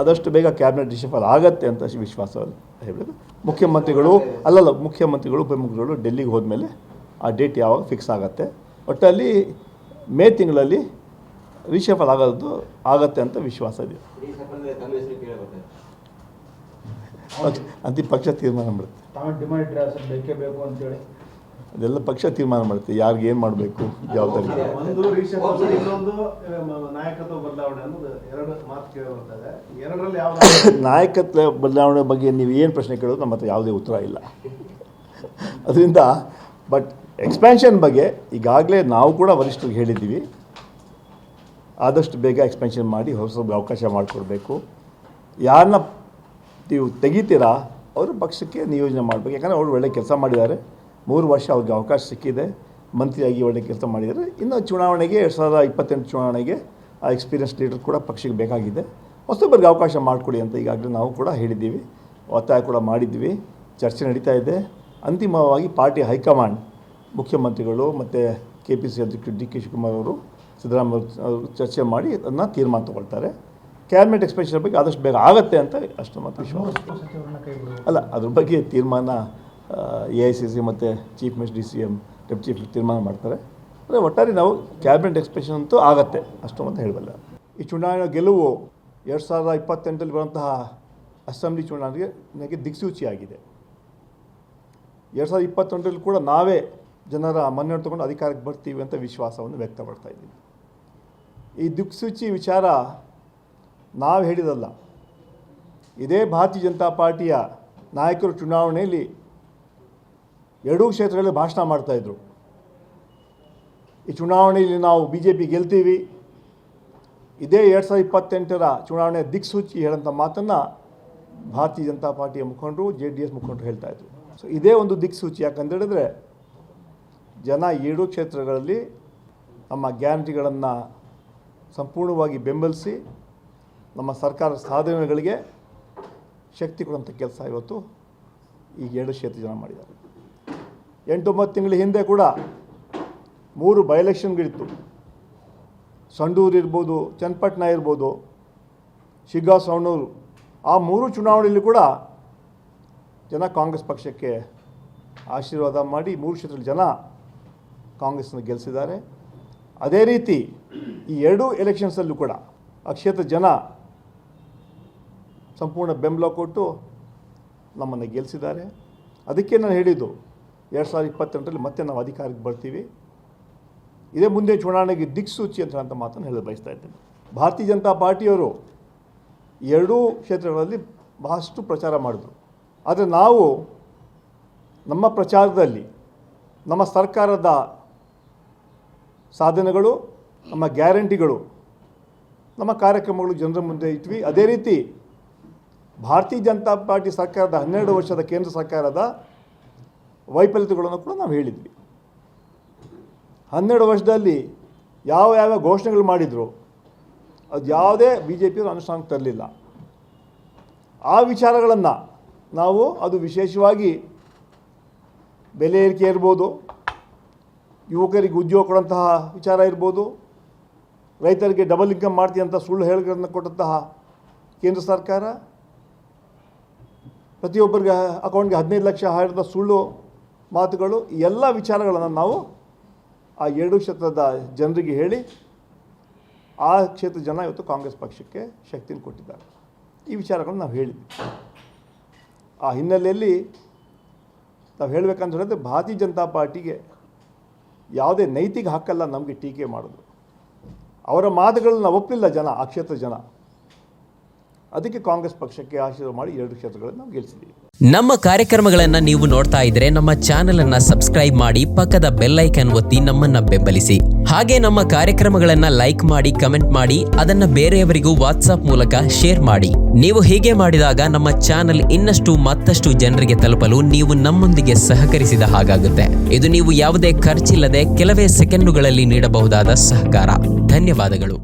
ಆದಷ್ಟು ಬೇಗ ಕ್ಯಾಬಿನೆಟ್ ರಿಷಫಲ್ ಆಗತ್ತೆ ಅಂತ ವಿಶ್ವಾಸವನ್ನು ಹೇಳಬೇಕು. ಮುಖ್ಯಮಂತ್ರಿಗಳು ಉಪಮುಖ್ಯಮಂತ್ರಿಗಳು ಡೆಲ್ಲಿಗೆ ಹೋದ್ಮೇಲೆ ಆ ಡೇಟ್ ಯಾವಾಗ ಫಿಕ್ಸ್ ಆಗುತ್ತೆ. ಒಟ್ಟಲ್ಲಿ ಮೇ ತಿಂಗಳಲ್ಲಿ ರಿಷಫಲ್ ಆಗತ್ತೆ ಅಂತ ವಿಶ್ವಾಸ ಇದೆ. ಅಂತಿಮ ಪಕ್ಷ ತೀರ್ಮಾನ ಮಾಡುತ್ತೆ. ಅದೆಲ್ಲ ಪಕ್ಷ ತೀರ್ಮಾನ ಮಾಡುತ್ತೆ ಯಾರಿಗೆ ಏನು ಮಾಡಬೇಕು, ಜವಾಬ್ದಾರಿ. ನಾಯಕತ್ವ ಬದಲಾವಣೆ ಬಗ್ಗೆ ನೀವು ಏನು ಪ್ರಶ್ನೆ ಕೇಳೋದು ನಮ್ಮ ಹತ್ರ ಯಾವುದೇ ಉತ್ತರ ಇಲ್ಲ. ಅದರಿಂದ ಬಟ್ ಎಕ್ಸ್ಪ್ಯಾನ್ಷನ್ ಬಗ್ಗೆ ಈಗಾಗಲೇ ನಾವು ಕೂಡ ವರಿಷ್ಠರಿಗೆ ಹೇಳಿದ್ದೀವಿ, ಆದಷ್ಟು ಬೇಗ ಎಕ್ಸ್ಪ್ಯಾನ್ಷನ್ ಮಾಡಿ ಹೊಸಬ್ರಿಗೆ ಅವಕಾಶ ಮಾಡಿಕೊಡ್ಬೇಕು. ಯಾರನ್ನ ನೀವು ತೆಗಿತೀರಾ ಅವರು ಪಕ್ಷಕ್ಕೆ ನಿಯೋಜನೆ ಮಾಡಬೇಕು. ಯಾಕಂದರೆ ಅವರು ಒಳ್ಳೆ ಕೆಲಸ ಮಾಡಿದ್ದಾರೆ, 3 ವರ್ಷ ಅವ್ರಿಗೆ ಅವಕಾಶ ಸಿಕ್ಕಿದೆ, ಮಂತ್ರಿಯಾಗಿ ಒಳ್ಳೆ ಕೆಲಸ ಮಾಡಿದ್ದಾರೆ. ಇನ್ನು ಚುನಾವಣೆಗೆ 2028 ಚುನಾವಣೆಗೆ ಆ ಎಕ್ಸ್ಪೀರಿಯನ್ಸ್ ಲೀಡರ್ ಕೂಡ ಪಕ್ಷಕ್ಕೆ ಬೇಕಾಗಿದೆ. ಹೊಸಬರಿಗೆ ಅವಕಾಶ ಮಾಡಿಕೊಡಿ ಅಂತ ಈಗಾಗಲೇ ನಾವು ಕೂಡ ಹೇಳಿದ್ದೀವಿ, ಒತ್ತಾಯ ಕೂಡ ಮಾಡಿದ್ವಿ, ಚರ್ಚೆ ನಡೀತಾ ಇದೆ. ಅಂತಿಮವಾಗಿ ಪಾರ್ಟಿ ಹೈಕಮಾಂಡ್ ಮುಖ್ಯಮಂತ್ರಿಗಳು ಮತ್ತು KPCC ಅಧ್ಯಕ್ಷರು DK ಶಿವಕುಮಾರ್ ಅವರು, ಸಿದ್ದರಾಮಯ್ಯ ಅವರು ಚರ್ಚೆ ಮಾಡಿ ಅದನ್ನು ತೀರ್ಮಾನ ತೊಗೊಳ್ತಾರೆ. ಕ್ಯಾಬಿನೆಟ್ ಎಕ್ಸ್ಪೆನ್ಷನ್ ಬಗ್ಗೆ ಆದಷ್ಟು ಬೇಗ ಆಗುತ್ತೆ ಅಂತ ಅಷ್ಟು ಮಾತ್ರ ವಿಶ್ವಾಸ. ಅಲ್ಲ, ಅದ್ರ ಬಗ್ಗೆ ತೀರ್ಮಾನ AICC ಮತ್ತು chief minister DCM deputy chief ತೀರ್ಮಾನ ಮಾಡ್ತಾರೆ. ಅಂದರೆ ಒಟ್ಟಾರೆ ನಾವು ಕ್ಯಾಬಿನೆಟ್ ಎಕ್ಸ್ಪೆನ್ಷನ್ ಅಂತೂ ಆಗುತ್ತೆ ಅಷ್ಟು ಅಂತ ಹೇಳಬಲ್ಲ. ಈ ಚುನಾವಣೆ ಗೆಲುವು 2028 ಬರುವಂತಹ ಅಸೆಂಬ್ಲಿ ಚುನಾವಣೆಗೆ ದಿಕ್ಸೂಚಿಯಾಗಿದೆ. 2021 ಕೂಡ ನಾವೇ ಜನರ ಮನ್ನಣೆ ತಗೊಂಡು ಅಧಿಕಾರಕ್ಕೆ ಬರ್ತೀವಿ ಅಂತ ವಿಶ್ವಾಸವನ್ನು ವ್ಯಕ್ತಪಡ್ತಾ ಇದ್ದೀವಿ. ಈ ದಿಕ್ಸೂಚಿ ವಿಚಾರ ನಾವು ಹೇಳಿದಲ್ಲ, ಇದೇ ಭಾರತೀಯ ಜನತಾ ಪಾರ್ಟಿಯ ನಾಯಕರು ಚುನಾವಣೆಯಲ್ಲಿ 2 ಕ್ಷೇತ್ರಗಳಲ್ಲಿ ಭಾಷಣ ಮಾಡ್ತಾಯಿದ್ರು. ಈ ಚುನಾವಣೆಯಲ್ಲಿ ನಾವು BJP ಗೆಲ್ತೀವಿ, ಇದೇ 2028 ಚುನಾವಣೆ ದಿಕ್ಸೂಚಿ ಹೇಳೋಂಥ ಮಾತನ್ನು ಭಾರತೀಯ ಜನತಾ ಪಾರ್ಟಿಯ ಮುಖಂಡರು JDS ಮುಖಂಡರು ಹೇಳ್ತಾಯಿದ್ರು. ಸೊ ಇದೇ ಒಂದು ದಿಕ್ಸೂಚಿ. ಯಾಕಂತ ಹೇಳಿದ್ರೆ ಜನ 7 ಕ್ಷೇತ್ರಗಳಲ್ಲಿ ನಮ್ಮ ಗ್ಯಾರಂಟಿಗಳನ್ನು ಸಂಪೂರ್ಣವಾಗಿ ಬೆಂಬಲಿಸಿ ನಮ್ಮ ಸರ್ಕಾರದ ಸಾಧನೆಗಳಿಗೆ ಶಕ್ತಿ ಕೊಡುವಂಥ ಕೆಲಸ ಇವತ್ತು ಈ 2 ಕ್ಷೇತ್ರ ಜನ ಮಾಡಿದ್ದಾರೆ. 8-9 ತಿಂಗಳ ಹಿಂದೆ ಕೂಡ 3 ಬೈ ಎಲೆಕ್ಷನ್ಗಳಿತ್ತು. ಸಂಡೂರು ಇರ್ಬೋದು, ಚನ್ನಪಟ್ಟಣ ಇರ್ಬೋದು, ಶಿಗ್ಗಾಂವ್ ಸವಣೂರು, ಆ 3 ಚುನಾವಣೆಯಲ್ಲಿ ಕೂಡ ಜನ ಕಾಂಗ್ರೆಸ್ ಪಕ್ಷಕ್ಕೆ ಆಶೀರ್ವಾದ ಮಾಡಿ 3 ಕ್ಷೇತ್ರದಲ್ಲಿ ಜನ ಕಾಂಗ್ರೆಸ್ನ ಗೆಲ್ಲಿಸಿದ್ದಾರೆ. ಅದೇ ರೀತಿ ಈ 2 ಎಲೆಕ್ಷನ್ಸಲ್ಲೂ ಕೂಡ ಆ ಕ್ಷೇತ್ರ ಜನ ಸಂಪೂರ್ಣ ಬೆಂಬಲ ಕೊಟ್ಟು ನಮ್ಮನ್ನು ಗೆಲ್ಲಿಸಿದ್ದಾರೆ. ಅದಕ್ಕೆ ನಾನು ಹೇಳಿದ್ದು 2028 ಮತ್ತೆ ನಾವು ಅಧಿಕಾರಕ್ಕೆ ಬರ್ತೀವಿ, ಇದೇ ಮುಂದೆ ಚುನಾವಣೆಗೆ ದಿಕ್ಸೂಚಿ ಅಂತ ಮಾತನ್ನು ಹೇಳಲು ಬಯಸ್ತಾ ಇದ್ದೇನೆ. ಭಾರತೀಯ ಜನತಾ ಪಾರ್ಟಿಯವರು 2 ಕ್ಷೇತ್ರಗಳಲ್ಲಿ ಬಹಳಷ್ಟು ಪ್ರಚಾರ ಮಾಡಿದ್ರು. ಆದರೆ ನಾವು ನಮ್ಮ ಪ್ರಚಾರದಲ್ಲಿ ನಮ್ಮ ಸರ್ಕಾರದ ಸಾಧನೆಗಳು, ನಮ್ಮ ಗ್ಯಾರಂಟಿಗಳು, ನಮ್ಮ ಕಾರ್ಯಕ್ರಮಗಳು ಜನರ ಮುಂದೆ ಇಟ್ವಿ. ಅದೇ ರೀತಿ ಭಾರತೀಯ ಜನತಾ ಪಾರ್ಟಿ ಸರ್ಕಾರದ 12 ವರ್ಷದ ಕೇಂದ್ರ ಸರ್ಕಾರದ ವೈಫಲ್ಯತೆಗಳನ್ನು ಕೂಡ ನಾವು ಹೇಳಿದ್ವಿ. 12 ವರ್ಷದಲ್ಲಿ ಯಾವ ಘೋಷಣೆಗಳು ಮಾಡಿದ್ರು ಅದು ಯಾವುದೇ BJPಯವರು ಅನುಷ್ಠಾನಕ್ಕೆ ತರಲಿಲ್ಲ. ಆ ವಿಚಾರಗಳನ್ನು ನಾವು ಅದು ವಿಶೇಷವಾಗಿ ಬೆಲೆ ಏರಿಕೆ ಇರ್ಬೋದು, ಯುವಕರಿಗೆ ಉದ್ಯೋಗ ಕೊಡುವಂತಹ ವಿಚಾರ ಇರ್ಬೋದು, ರೈತರಿಗೆ ಡಬಲ್ ಇನ್ಕಮ್ ಮಾಡ್ತೀವಿ ಅಂತ ಸುಳ್ಳು ಹೇಳಿಕೆಗಳನ್ನು ಕೊಟ್ಟಂತಹ ಕೇಂದ್ರ ಸರ್ಕಾರ, ಪ್ರತಿಯೊಬ್ಬರಿಗೆ ಅಕೌಂಟ್ಗೆ 15 ಲಕ್ಷ ಹಾಕಿದ ಸುಳ್ಳು ಮಾತುಗಳು, ಈ ಎಲ್ಲ ವಿಚಾರಗಳನ್ನು ನಾವು ಆ 2 ಕ್ಷೇತ್ರದ ಜನರಿಗೆ ಹೇಳಿ ಆ ಕ್ಷೇತ್ರದ ಜನ ಇವತ್ತು ಕಾಂಗ್ರೆಸ್ ಪಕ್ಷಕ್ಕೆ ಶಕ್ತಿಯನ್ನು ಕೊಟ್ಟಿದ್ದಾರೆ. ಈ ವಿಚಾರಗಳನ್ನು ನಾವು ಹೇಳಿದ್ವಿ. ಆ ಹಿನ್ನೆಲೆಯಲ್ಲಿ ನಾವು ಹೇಳಬೇಕಂತ ಹೇಳಿದ್ರೆ ಭಾರತೀಯ ಜನತಾ ಪಾರ್ಟಿಗೆ ಯಾವುದೇ ನೈತಿಕ ಹಕ್ಕಲ್ಲ ನಮಗೆ ಟೀಕೆ ಮಾಡೋದು. ಅವರ ಮಾತುಗಳನ್ನ ಒಪ್ಪಲಿಲ್ಲ ಜನ, ಆ ಕ್ಷೇತ್ರದ ಜನ. ಅದಕ್ಕೆ ಕಾಂಗ್ರೆಸ್ ಪಕ್ಷಕ್ಕೆ ಆಶೀರ್ವಾದ ಮಾಡಿ 2 ಕ್ಷೇತ್ರಗಳನ್ನು ನಾವು ಗೆಲ್ಲಿಸಿದ್ದೀವಿ. ನಮ್ಮ ಕಾರ್ಯಕ್ರಮಗಳನ್ನು ನೀವು ನೋಡ್ತಾ ಇದ್ರೆ ನಮ್ಮ ಚಾನೆಲ್ ಅನ್ನ ಸಬ್ಸ್ಕ್ರೈಬ್ ಮಾಡಿ, ಪಕ್ಕದ ಬೆಲ್ ಐಕಾನ್ ಒತ್ತಿ ನಮ್ಮನ್ನ ಬೆಂಬಲಿಸಿ. ಹಾಗೆ ನಮ್ಮ ಕಾರ್ಯಕ್ರಮಗಳನ್ನ ಲೈಕ್ ಮಾಡಿ, ಕಮೆಂಟ್ ಮಾಡಿ, ಅದನ್ನ ಬೇರೆಯವರಿಗೂ ವಾಟ್ಸ್ಆಪ್ ಮೂಲಕ ಶೇರ್ ಮಾಡಿ. ನೀವು ಹೀಗೆ ಮಾಡಿದಾಗ ನಮ್ಮ ಚಾನೆಲ್ ಮತ್ತಷ್ಟು ಜನರಿಗೆ ತಲುಪಲು ನೀವು ನಮ್ಮೊಂದಿಗೆ ಸಹಕರಿಸಿದ ಹಾಗಾಗುತ್ತೆ. ಇದು ನೀವು ಯಾವುದೇ ಖರ್ಚಿಲ್ಲದೆ ಕೆಲವೇ ಸೆಕೆಂಡುಗಳಲ್ಲಿ ನೀಡಬಹುದಾದ ಸಹಕಾರ. ಧನ್ಯವಾದಗಳು.